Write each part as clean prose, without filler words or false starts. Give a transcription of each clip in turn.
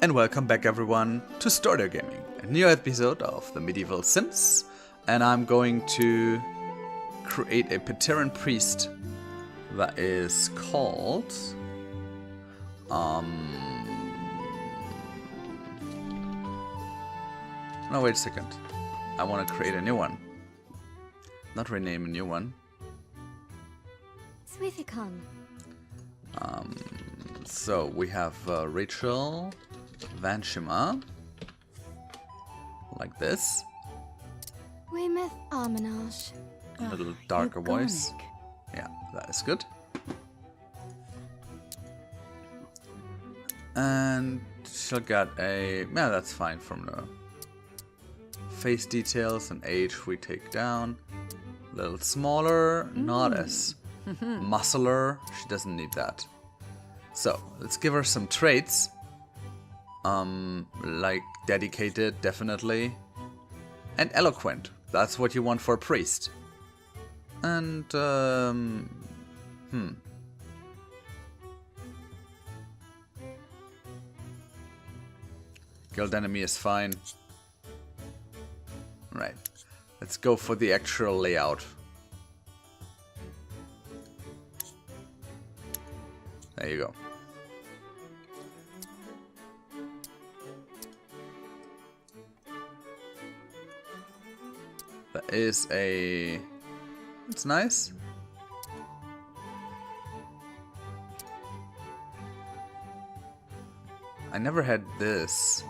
And welcome back everyone to Stordyr Gaming, a new episode of the Medieval Sims. And I'm going to create a Pateran priest that is called... No, wait a second. I want to create a new one. Not rename a new one. Swithicon. So we have Rachel Vanshima, like this. Weymouth Armenage. A little darker voice. Yeah, that is good. And she'll get a... yeah, that's fine from the face details and age we take down. A little smaller, not as muscular. She doesn't need that. So, let's give her some traits. Like dedicated, definitely. And eloquent. That's what you want for a priest. And, Guild enemy is fine. Right. Let's go for the actual layout. There you go. That is a... it's nice. I never had this.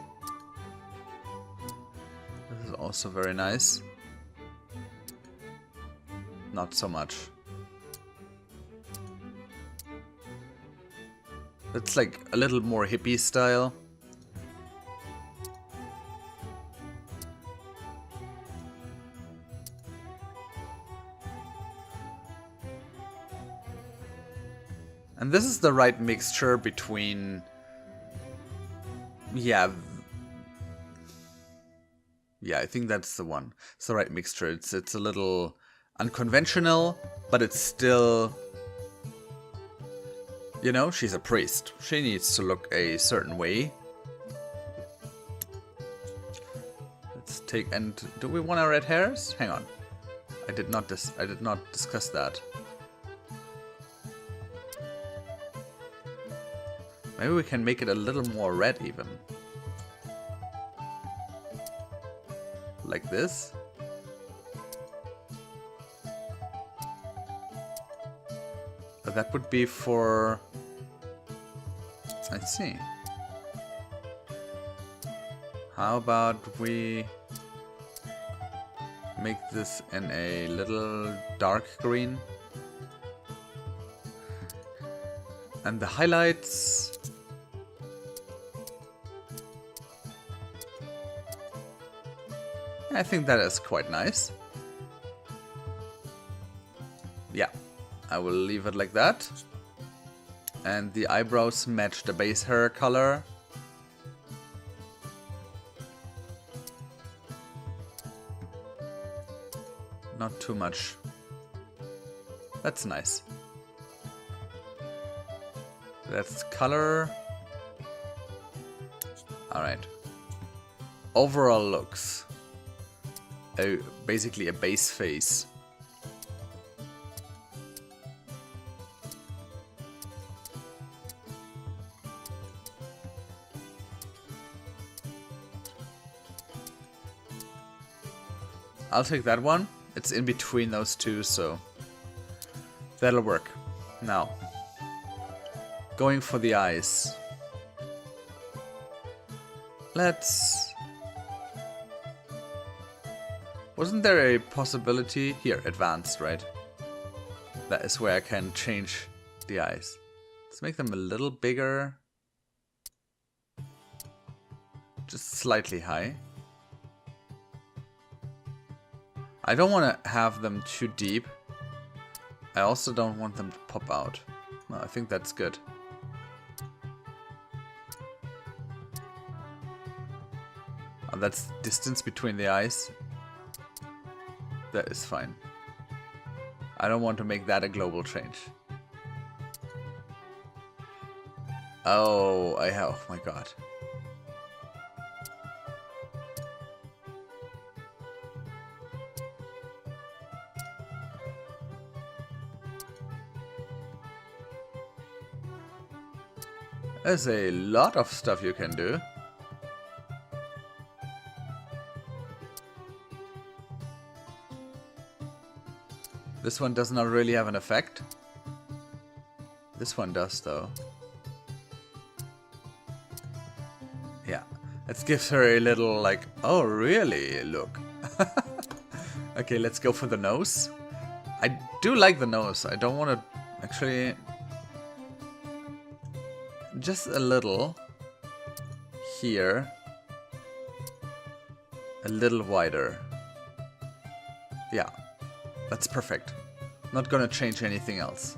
This is also very nice. Not so much. It's like a little more hippie style. And this is the right mixture between... yeah, I think that's the one. It's the right mixture. It's a little unconventional, but it's still... you know, she's a priest. She needs to look a certain way. Let's take... and do we want our red hairs? Hang on. I did not discuss that. Maybe we can make it a little more red even. Like this. But that would be for... let's see. How about we make this in a little dark green? And the highlights... I think that is quite nice. Yeah, I will leave it like that. And the eyebrows match the base hair color. Not too much. That's nice. That's color. Alright. Overall looks. Basically a base face. I'll take that one. It's in between those two, so that'll work. Now, going for the eyes. Let's... wasn't there a possibility... here, advanced, right? That is where I can change the eyes. Let's make them a little bigger. Just slightly high. I don't want to have them too deep. I also don't want them to pop out. No, I think that's good. And that's distance between the eyes. That is fine. I don't want to make that a global change. Oh, oh my god. There's a lot of stuff you can do. This one does not really have an effect. This one does, though. Yeah. That gives her a little, like, oh, really? Look. Okay, let's go for the nose. I do like the nose. I don't want to actually... Just a little. Here. A little wider. Yeah. That's perfect. Not gonna change anything else.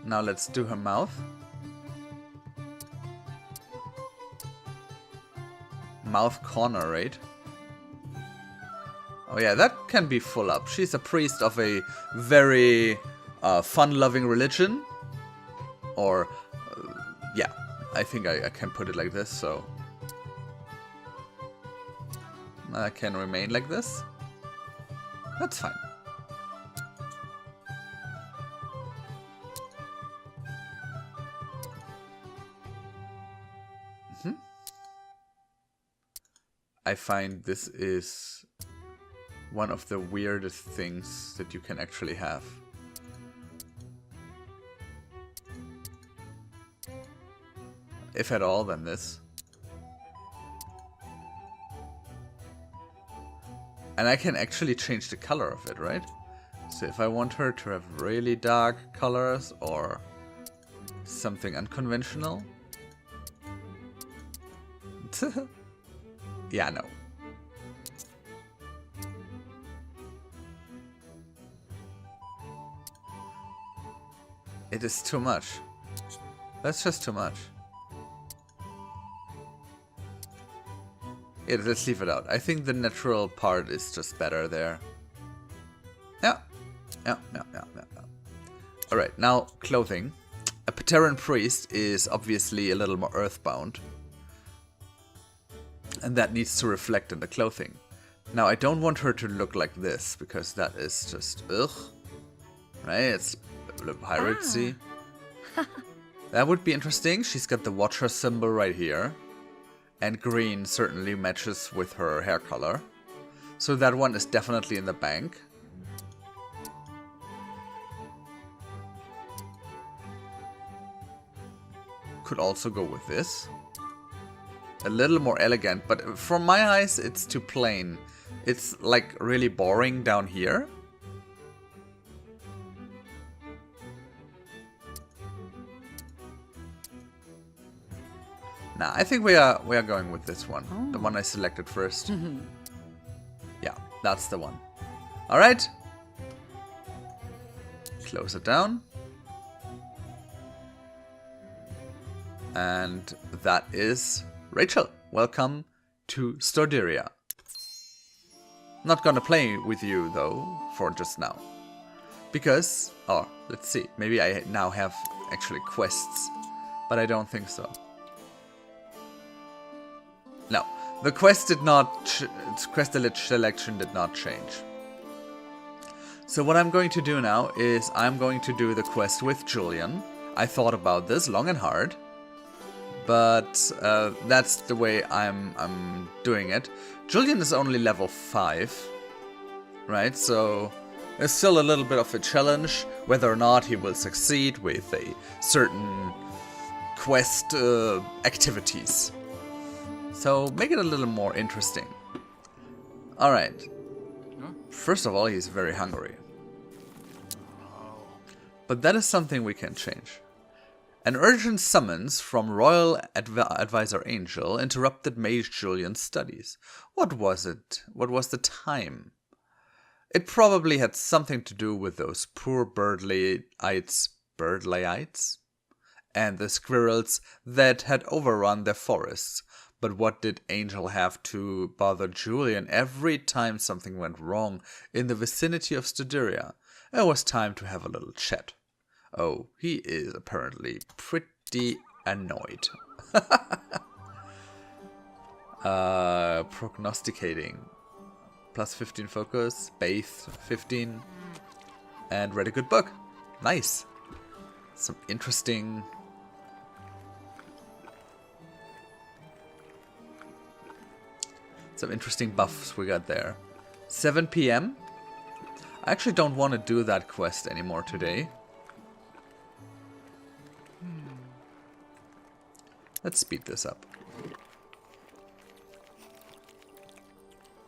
Now let's do her mouth. Mouth corner, right? Oh yeah, that can be full up. She's a priest of a very fun-loving religion. Or, yeah, I think I can put it like this, so... I can remain like this. That's fine. I find this is one of the weirdest things that you can actually have. If at all, then this. And I can actually change the color of it, right? So if I want her to have really dark colors or something unconventional. Yeah, no. It is too much. That's just too much. Yeah, let's leave it out. I think the natural part is just better there. Yeah. Yeah. Alright, now clothing. A Pateran priest is obviously a little more earthbound. And that needs to reflect in the clothing. Now, I don't want her to look like this, because that is just, ugh. Right? It's a little piratesy. That would be interesting. She's got the Watcher symbol right here. And green certainly matches with her hair color. So that one is definitely in the bank. Could also go with this. A little more elegant, but from my eyes, it's too plain. It's like really boring down here. Nah, I think we are going with this one. Oh. The one I selected first. Yeah, that's the one. All right. Close it down. And that is Rachel. Welcome to Stordyr. Not gonna play with you though for just now. Because, oh, let's see. Maybe I now have actually quests, but I don't think so. No, the quest did not, quest selection did not change. So what I'm going to do now is I'm going to do the quest with Julian. I thought about this long and hard, but that's the way I'm doing it. Julian is only level 5, right? So it's still a little bit of a challenge whether or not he will succeed with a certain quest activities. So make it a little more interesting. Alright. First of all, he's very hungry. But that is something we can change. An urgent summons from Royal Advisor Angel interrupted Mage Julian's studies. What was it? What was the time? It probably had something to do with those poor birdlayites, and the squirrels that had overrun their forests. But what did Angel have to bother Julian every time something went wrong in the vicinity of Stordyr? It was time to have a little chat. Oh, he is apparently pretty annoyed. Prognosticating. Plus 15 focus, bathe 15, and read a good book. Nice. Some interesting Some interesting buffs we got there. 7 PM. I actually don't want to do that quest anymore today. Let's speed this up.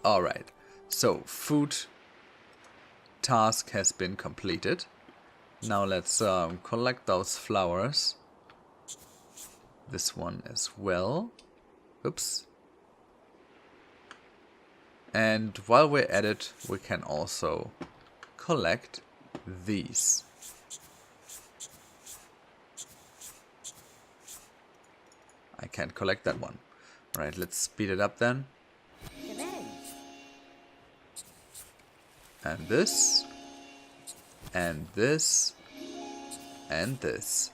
Alright, so food task has been completed. Now let's collect those flowers. This one as well. Oops. And while we're at it, we can also collect these. I can't collect that one. Right, let's speed it up then. And this. And this. And this.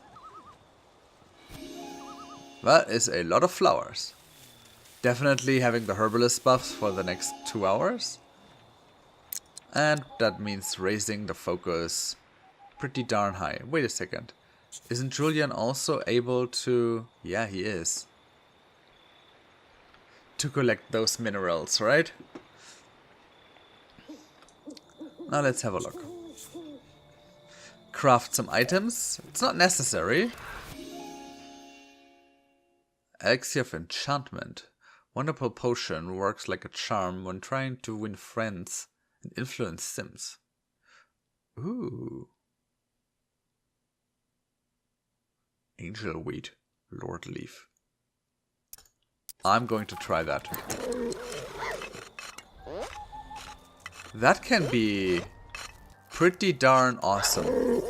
That is a lot of flowers. Definitely having the herbalist buffs for the next 2 hours. And that means raising the focus pretty darn high. Wait a second. Isn't Julian also able to... Yeah, he is. To collect those minerals, right? Now let's have a look. Craft some items. It's not necessary. Elixir of Enchantment. Wonderful potion works like a charm when trying to win friends and influence Sims. Ooh. Angel Wheat. Lord Leaf. I'm going to try that. That can be pretty darn awesome.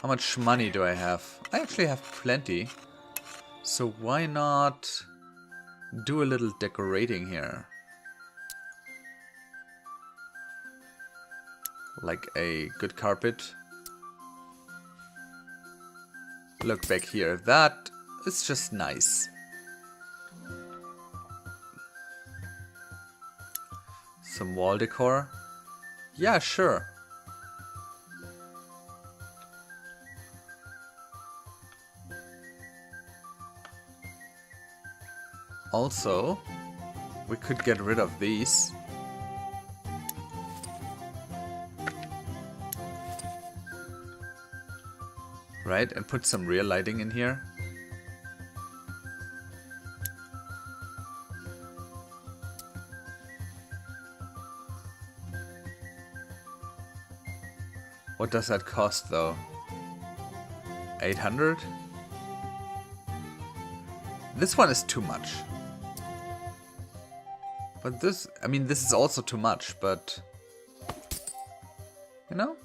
How much money do I have? I actually have plenty. So why not do a little decorating here? Like a good carpet. Look back here. That is just nice. Some wall decor. Yeah, sure. Also, we could get rid of these. Right, and put some real lighting in here. What does that cost though? 800? This one is too much. But this, I mean, this is also too much, but... You know?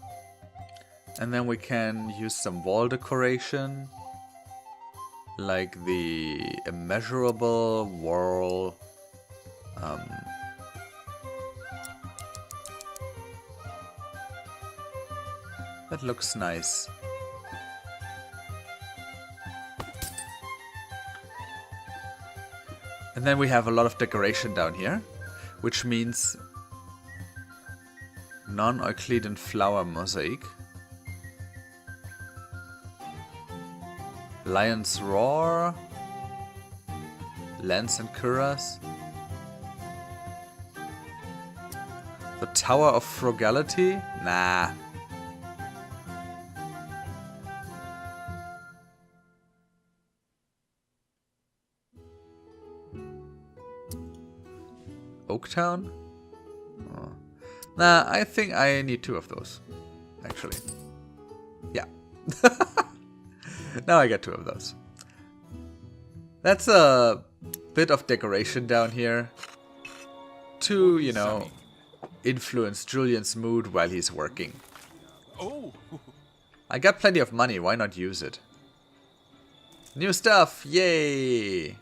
And then we can use some wall decoration. Like the immeasurable wall. That looks nice. And then we have a lot of decoration down here, which means non-Euclidean flower mosaic. Lion's Roar. Lance and Cuirass. The Tower of Frugality? Nah. Oaktown? Oh. Nah, I think I need 2 of those. Actually. Yeah. Now I get 2 of those. That's a bit of decoration down here. To, you know, influence Julian's mood while he's working. Oh. I got plenty of money, why not use it? New stuff! Yay!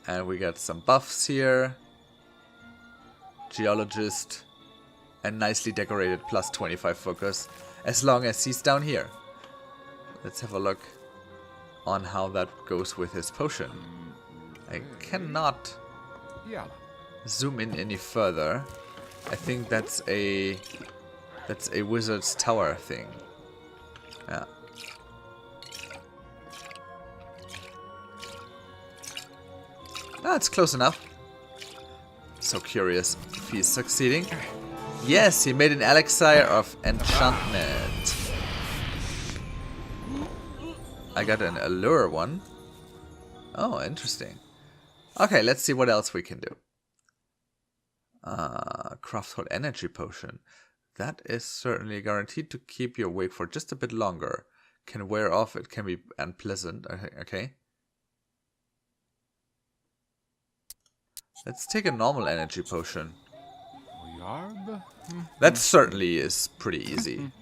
And we got some buffs here. Geologist. And nicely decorated plus 25 focus. As long as he's down here. Let's have a look on how that goes with his potion. I cannot zoom in any further. I think that's a wizard's tower thing. Yeah. Ah, it's close enough. So curious if he's succeeding. Yes, he made an elixir of enchantment. I got an allure one. Oh, interesting. Okay, let's see what else we can do. Craft hot energy potion. That is certainly guaranteed to keep you awake for just a bit longer. Can wear off, it can be unpleasant. Okay. Let's take a normal energy potion. That certainly is pretty easy.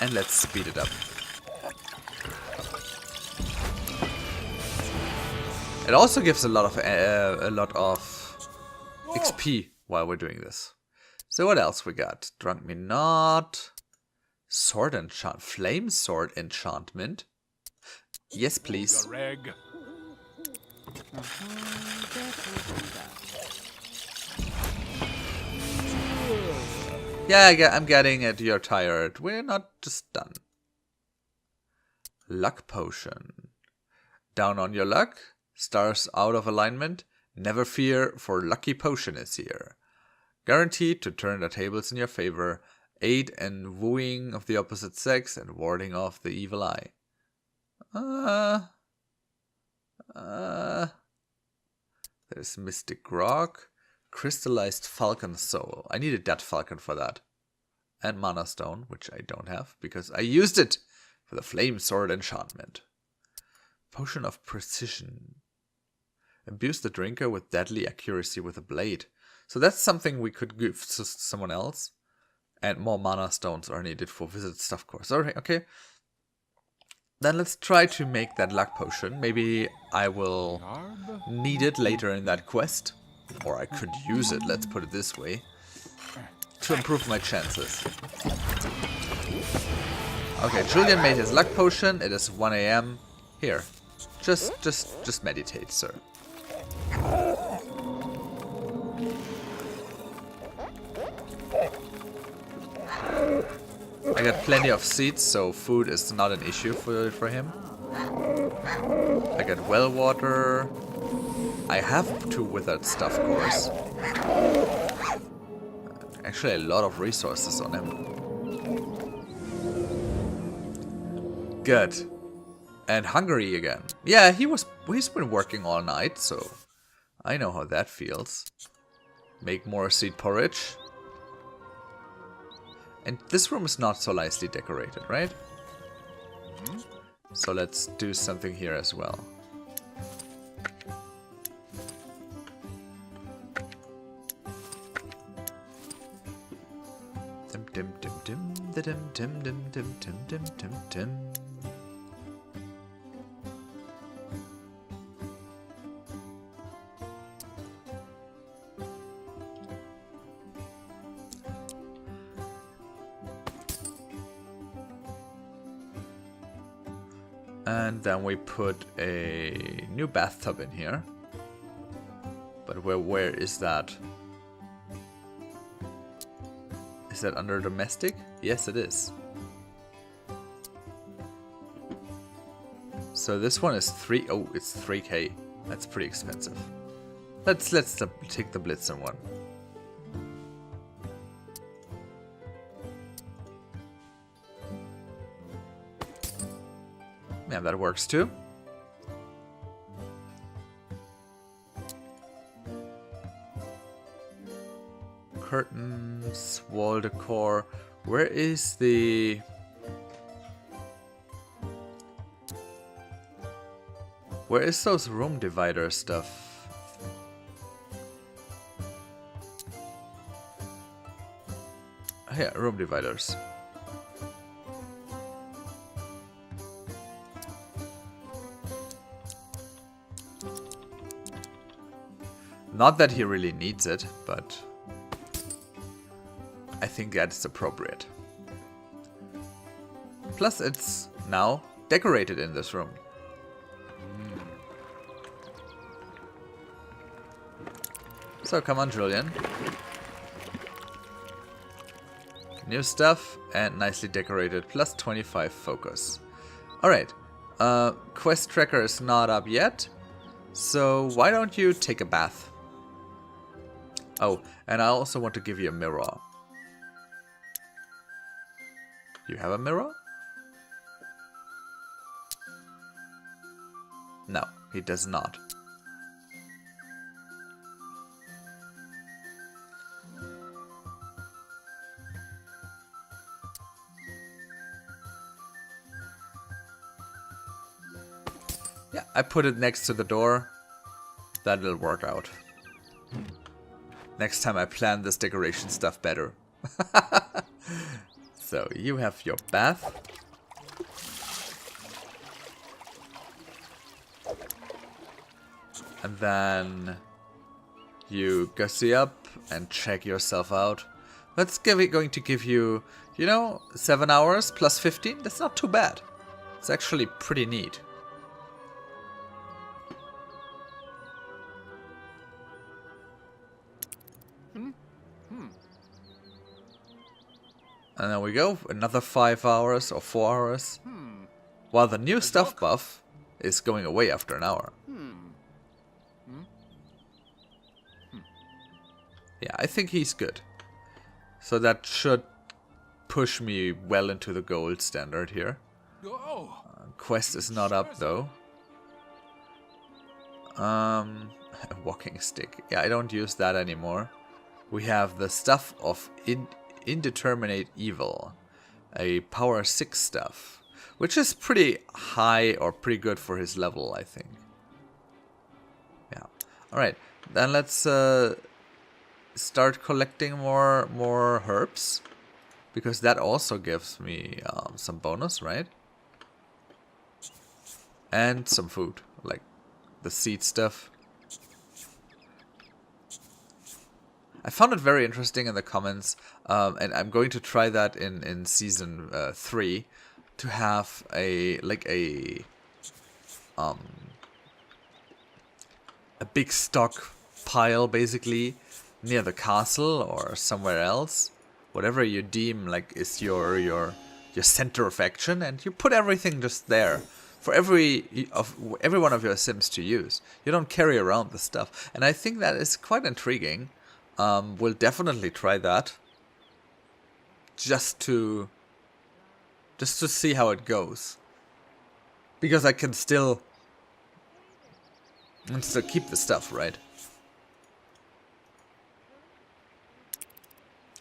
And let's speed it up. It also gives a lot of XP while we're doing this. So what else we got? Drunk me not. Sword enchant, flame sword enchantment. Yes, please. Yeah, I'm getting it. You're tired. We're not just done. Luck potion. Down on your luck. Stars out of alignment. Never fear, for lucky potion is here. Guaranteed to turn the tables in your favor. Aid in wooing of the opposite sex and warding off the evil eye. There's Mystic Rock. Crystallized Falcon Soul. I needed that falcon for that. And Mana Stone, which I don't have, because I used it for the Flame Sword enchantment. Potion of Precision. Imbues the drinker with deadly accuracy with a blade. So that's something we could give to someone else. And more Mana Stones are needed for Visit Stuff Course. Alright, okay. Then let's try to make that luck potion. Maybe I will need it later in that quest. Or I could use it, let's put it this way, to improve my chances. Okay, Julian made his luck potion. It is 1 AM. Here, just meditate, sir. I got plenty of seeds, so food is not an issue for him. I got well water. I have 2 withered stuff cores. Actually, a lot of resources on him. Good. And hungry again. Yeah, he's been working all night, so I know how that feels. Make more seed porridge. And this room is not so nicely decorated, right? So let's do something here as well. And then we put a new bathtub in here. But where is that? Is that under domestic? Yes, it is. So this one is 3. Oh, it's 3K. That's pretty expensive. Let's take the Blitzen one. Yeah, that works too. Curtains, wall decor. Where is the... Where is those room divider stuff? Yeah, room dividers. Not that he really needs it, but I think that's appropriate. Plus, it's now decorated in this room. So, come on, Julian. New stuff and nicely decorated. Plus 25 focus. Alright. Quest tracker is not up yet. So why don't you take a bath? Oh, and I also want to give you a mirror. You have a mirror? No, he does not. Yeah, I put it next to the door. That'll work out. Next time I plan this decoration stuff better. So, you have your bath. And then you gussy up and check yourself out. That's going to give you, you know, 7 hours plus 15. That's not too bad. It's actually pretty neat. And there we go, another 5 hours or 4 hours. While the new stuff buff is going away after an hour. Yeah, I think he's good. So that should push me well into the gold standard here. Quest is not up though. Walking stick. Yeah, I don't use that anymore. We have the stuff of Indeterminate Evil, a power 6 stuff, which is pretty high or pretty good for his level, I think. Yeah. Alright, then let's start collecting more herbs, because that also gives me some bonus, right? And some food, like the seed stuff. I found it very interesting in the comments, and I'm going to try that in season 3 to have a big stock pile basically near the castle or somewhere else, whatever you deem like is your center of action, and you put everything just there for every one of your sims to use. You don't carry around the stuff, and I think that is quite intriguing. We'll definitely try that. Just to see how it goes. Because I can still keep the stuff, right?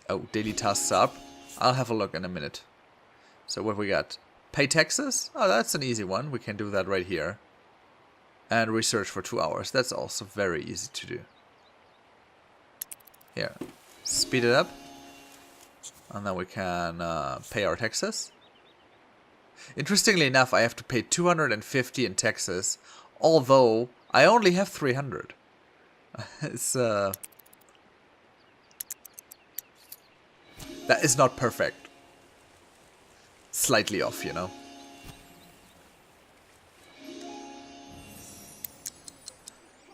Oh, daily tasks up. I'll have a look in a minute. So what we got? Pay taxes? Oh, that's an easy one. We can do that right here. And research for 2 hours. That's also very easy to do. Here, speed it up, and then we can pay our taxes. Interestingly enough, I have to pay 250 in taxes, although I only have 300. It's that is not perfect. Slightly off, you know.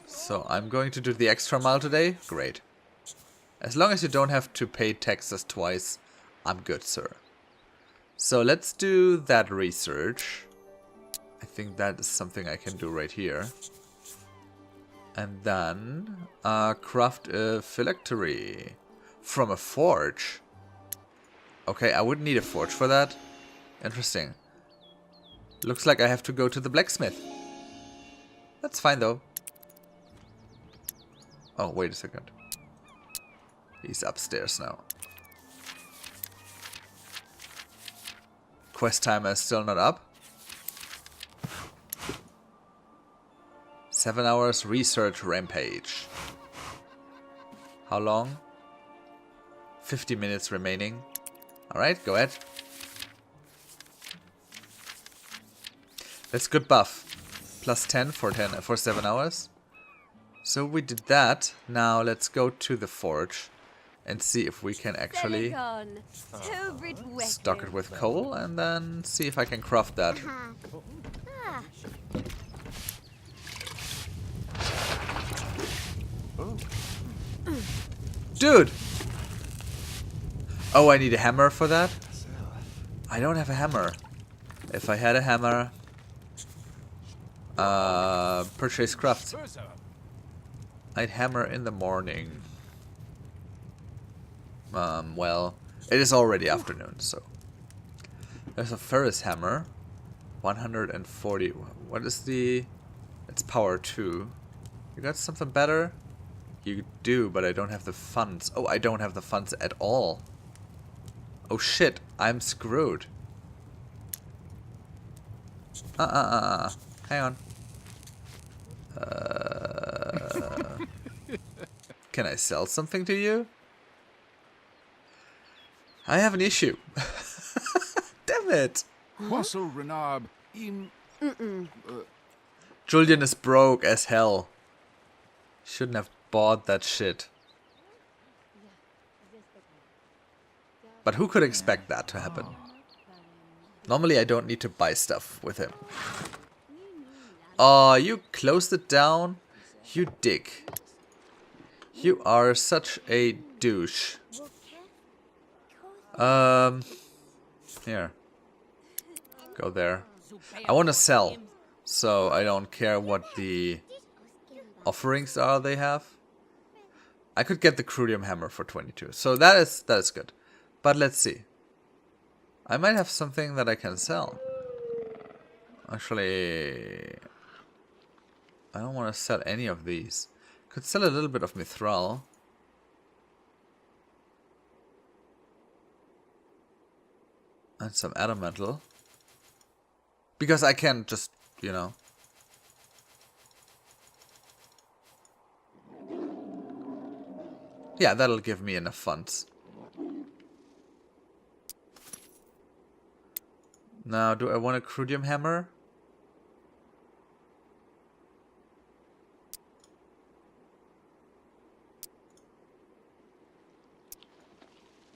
So I'm going to do the extra mile today. Great. As long as you don't have to pay taxes twice, I'm good, sir. So let's do that research. I think that is something I can do right here. And then craft a phylactery from a forge. Okay, I wouldn't need a forge for that. Interesting. Looks like I have to go to the blacksmith. That's fine though. Oh, wait a second. He's upstairs now. Quest timer is still not up. 7 hours research rampage. How long? 50 minutes remaining. Alright, go ahead. That's good buff. Plus 10 for 7 hours. So we did that. Now let's go to the forge and see if we can actually stock it with coal, and then see if I can craft that. Dude! Oh, I need a hammer for that? I don't have a hammer. If I had a hammer... purchase craft. I'd hammer in the morning. Well, it is already afternoon, so... There's a Ferris hammer. 140. What is the... It's power 2. You got something better? You do, but I don't have the funds. Oh, I don't have the funds at all. Oh shit, I'm screwed. Hang on. Can I sell something to you? I have an issue. Damn it. Julian is broke as hell. Shouldn't have bought that shit. But who could expect that to happen? Normally I don't need to buy stuff with him. Oh, you closed it down? You dick. You are such a douche. Here. Go there. I want to sell. So I don't care what the offerings are they have. I could get the Crudium hammer for 22. So that is good. But let's see. I might have something that I can sell. Actually, I don't want to sell any of these. Could sell a little bit of Mithril. And some Adamantl. Because I can just, you know. Yeah, that'll give me enough funds. Now, do I want a Crudium hammer?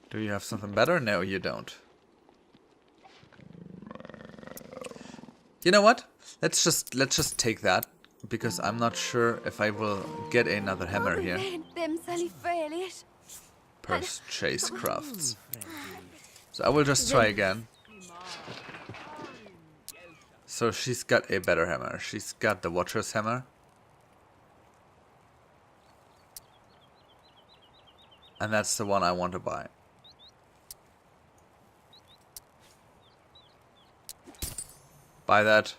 Do you have something better? No, you don't. You know what? Let's just take that, because I'm not sure if I will get another hammer here. Purchase crafts. So I will just try again. So she's got a better hammer. She's got the Watcher's hammer. And that's the one I want to buy. Buy that.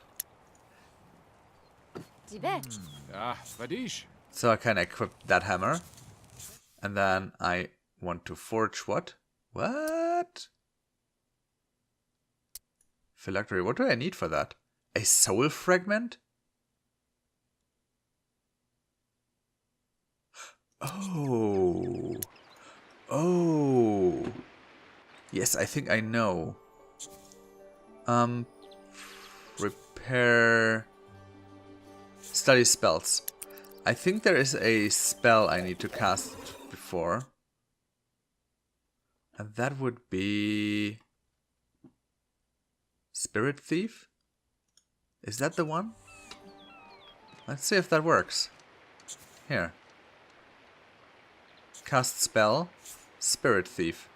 So I can equip that hammer. And then I want to forge what? What? Phylactery. What do I need for that? A soul fragment? Oh. Oh. Yes, I think I know. Repair. Study spells. I think there is a spell I need to cast before. And that would be... Spirit Thief? Is that the one? Let's see if that works. Here. Cast spell. Spirit Thief.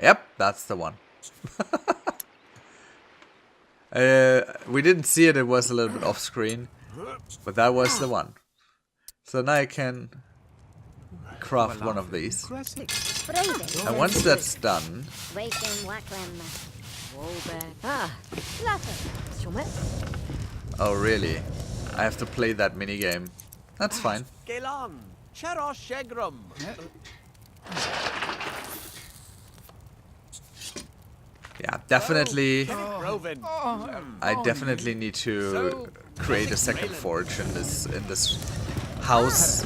Yep, that's the one. We didn't see it, it was a little bit off screen. But that was the one. So now I can craft one of these. And once that's done... Oh really? I have to play that minigame. That's fine. Yeah, definitely. I definitely need to create a second forge in this house.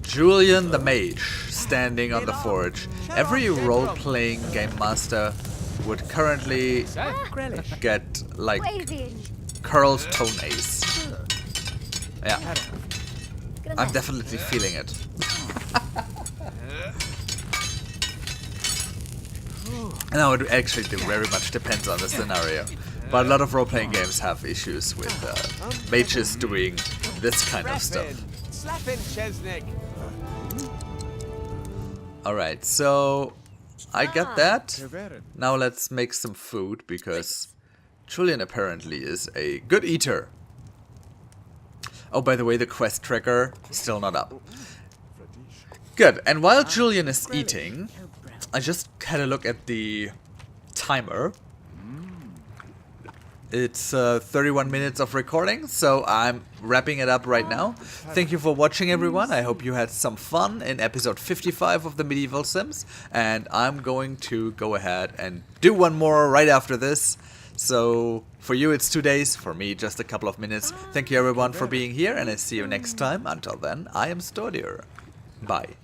Julian the Mage, standing on the forge. Every role-playing game master would currently get, like, curled toenails. Yeah. I'm definitely feeling it. No, it actually very much depends on the scenario. But a lot of role-playing games have issues with mages doing this kind of stuff. Alright, so I get that. Now let's make some food, because Julian apparently is a good eater. Oh, by the way, the quest tracker still not up. Good, and while Julian is eating, I just had a look at the timer. It's 31 minutes of recording, so I'm wrapping it up right now. Thank you for watching, everyone. I hope you had some fun in episode 55 of the Medieval Sims, and I'm going to go ahead and do one more right after this. So for you it's 2 days, for me just a couple of minutes. Thank you everyone for being here, and I see you next time. Until then, I am Stordyr. Bye.